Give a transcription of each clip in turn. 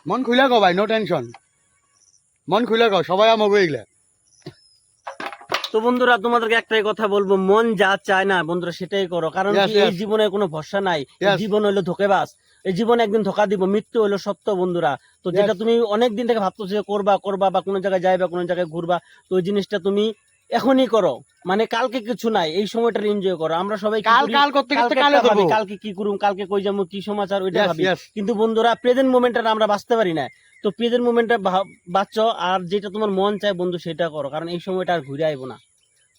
মন খুলে গো ভাই, নো টেনশন, মন খুলে গো, সবাই আমাকে এগুলা। তো বন্ধুরা তোমাদেরকে একটাই কথা বলবো, মন যা চায় না বন্ধুরা সেটাই করো, কারণ Yes, কি yes. এই জীবনে কোনো ভরসা নাই। এই Yes. জীবন হলো ধোঁকেবাজ, এই জীবন একদিন ধোঁকা দিব, মৃত্যু হলো সত্য বন্ধুরা। তো যেটা Yes. তুমি অনেক দিন থেকে ভাবছো যে করবা করবা বা কোনো জায়গায় যাইবা কোনো জায়গায় ঘুরবা, তো ওই জিনিসটা তুমি এখনই করো, মানে কালকে কিছু নাই, এই সময়টা এনজয় করো। আমরা সবাই কি কাল করি? কাল করতে করতে কালকে কালে একটা ভাবি, করবো। কালকে কি করুম, কালকে কই যাবো, কি সমাচার, ওইটা Yes, ভাবি। yes. কিন্তু বন্ধুরা প্রেজেন্ট মোমেন্টটা আমরা বাঁচতে পারি না। তো প্রেজেন্ট মোমেন্টটা বাঁচো, আর যেটা তোমার মন চায় বন্ধু সেটা করো, কারণ এই সময়টা আর ঘুরে আইবো না।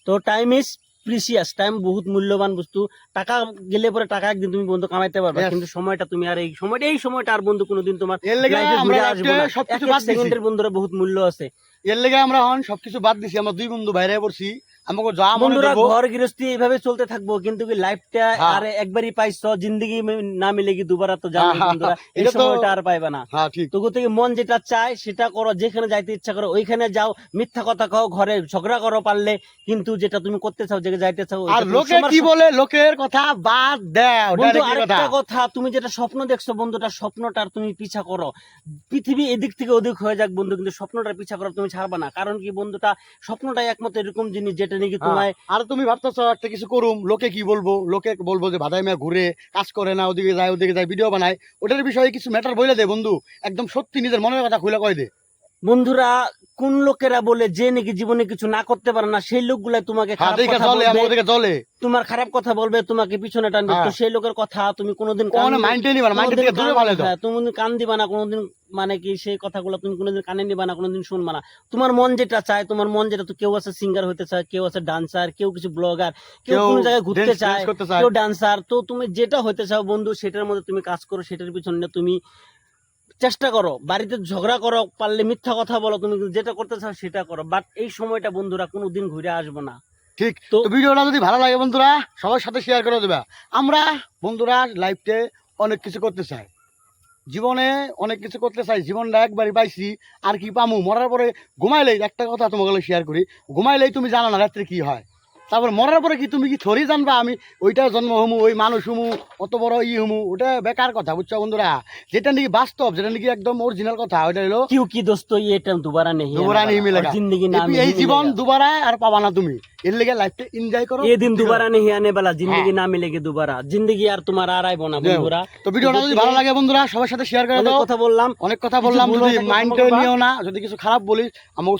তো টাইম ইজ প্রিসিয়াস, টাইম বহুত মূল্যবান বস্তু। টাকা গেলে পরে টাকা একদিন তুমি বন্ধু কামাইতে পারবে, Yes. কিন্তু সময়টা তুমি আর এই সময়টা আর বন্ধু কোনোদিন তোমার এর লেগে লাইফে আমরা ঘুরে আসবে না। সবকিছু এক এক বাদ দিছি। সেকেন্ডের বন্ধুরা বহুত মূল্য আছে। এর লেগে আমরা হন সবকিছু বাদ দিছি, আমরা দুই বন্ধু বাইরে পড়ছি, আমাকে যা মনে বন্ধুরা দেবো। ঘর গৃহস্থী এইভাবে চলতে থাকবো, কিন্তু কি লাইফটা হ্যাঁ। আর একবারই পাইছো, জিন্দগি না মিলেগি দুবার, তো জানো হ্যাঁ, বন্ধুরা এই এটা তো- সময়টা আর পাইবা না। হ্যাঁ ঠিক। তো থেকে মন যেটা চায় সেটা করো, যেখানে যাইতে ইচ্ছা করো ওইখানে যাও, মিথ্যা কথা কও, ঘরে ঝগড়া করো পারলে, কিন্তু যেটা তুমি করতে চাও, যেটা যাইতে চাও আর ওইটা লোকে তোমার কি বলে, লোকের কথা বাদ দাও, বন্ধু। ডাইরেক্ট আরেকটা কথা। কথা, তুমি যেটা স্বপ্ন দেখছো বন্ধুটা, স্বপ্নটার তুমি পিছা করো। পৃথিবী এদিক থেকে ওদিক হয়ে যাক বন্ধু, কিন্তু স্বপ্নটার পিছা করো তুমি ছাড়বা না, কারণ কি বন্ধুটা স্বপ্নটাই একমাত্র এরকম জিনিস যেটা নাকি তোমায় আর তুমি ভাবতেছো একটা কিছু করুম, লোকে কি বলবো, লোকে বলবো যে ভাদাই মেয়ে ঘুরে কাজ করে না, ওদিকে যায় ভিডিও বানায়, ওটার বিষয়ে কিছু ম্যাটার বলে দে বন্ধু, একদম সত্যি নিজের মনের কথা খুলে কয় দে। বন্ধুরা। কোন লোকেরা বলে যে নাকি জীবনে কিছু না করতে পারে না, সেই লোকগুলাই তোমাকে হ্যাঁ খারাপ দেখে কথা চলে, বলবে, আমাকে দেখে চলে, তোমার খারাপ কথা বলবে, তোমাকে পিছনে টানবে। হ্যাঁ। তো সেই লোকের কথা তুমি কোনোদিন কোনো মাইন্ডে নিবা না, মাইন্ডে থেকে দূরে ভালো দাও। তুমি কান দিবা না কোনোদিন, মানে কি সেই কথাগুলো তুমি কোনোদিন কানে নিবা না, কোনোদিন শুনবা না। তোমার মন যেটা চায়, তোমার মন যেটা, তো কেউ আছে সিঙ্গার হতে চায়, কেউ আছে ডান্সার, কেউ কিছু ব্লগার, কেউ কেউ কোনো জায়গায় ঘুরতে dance চায়, করতে চায়। কেউ ডান্সার। তো তুমি যেটা হতে চাও বন্ধু সেটার মধ্যে তুমি কাজ করো, সেটার পিছনে তুমি চেষ্টা করো। বাড়িতে ঝগড়া করো, পারলে মিথ্যা কথা বলো, তুমি যেটা করতে চাও সেটা করো, বাট এই সময়টা বন্ধুরা কোনোদিন ঘুরে আসবো না। ঠিক। তো তো ভিডিওটা যদি ভালো লাগে বন্ধুরা সবার সাথে শেয়ার করে দেবা। আমরা বন্ধুরা লাইফে অনেক কিছু করতে চাই, জীবনে অনেক কিছু করতে চাই, জীবনটা একবারই পাইছি, আর কি পামু, মরার পরে ঘুমাইলেই, একটা কথা তোমাকে শেয়ার করি, ঘুমাইলেই তুমি জানো না রাত্রে কি হয়, তারপর মরার পরে কি তুমি কি থরি জানবা আমি ওইটা জন্ম হমু, ওই মানুষ হমু, অত বড় হমু, ওটা বেকার কথা, বুঝছো বন্ধুরা। যেটা নাকি বাস্তব, যেটা নাকি একদম অরিজিনাল কথা, ওইটা হলো क्यों की दोस्तों ये टाइम दोबारा नहीं দুবারা आने नहीं वाला, मिलेगा, और जिंदगी ना এই नहीं জীবন मिलेगा। দুবারা আর পাবা না তুমি, এর লেগে লাইফটা এনজয় করো। ये दिन दोबारा नहीं आने वाला, जिंदगी ना मिलेगी दोबारा, जिंदगी আর তোমার আর আইবো না বন্ধুরা। তো ভিডিওটা যদি ভালো লাগে বন্ধুরা সবার সাথে শেয়ার করে অনেক দাও। কথা বললাম, অনেক কথা বললাম, কিছু ভুল যদি হয়ে থাকলে মাইন্ডে ক্ষমা করবা। নিও না, যদি কিছু খারাপ বলি আমাকে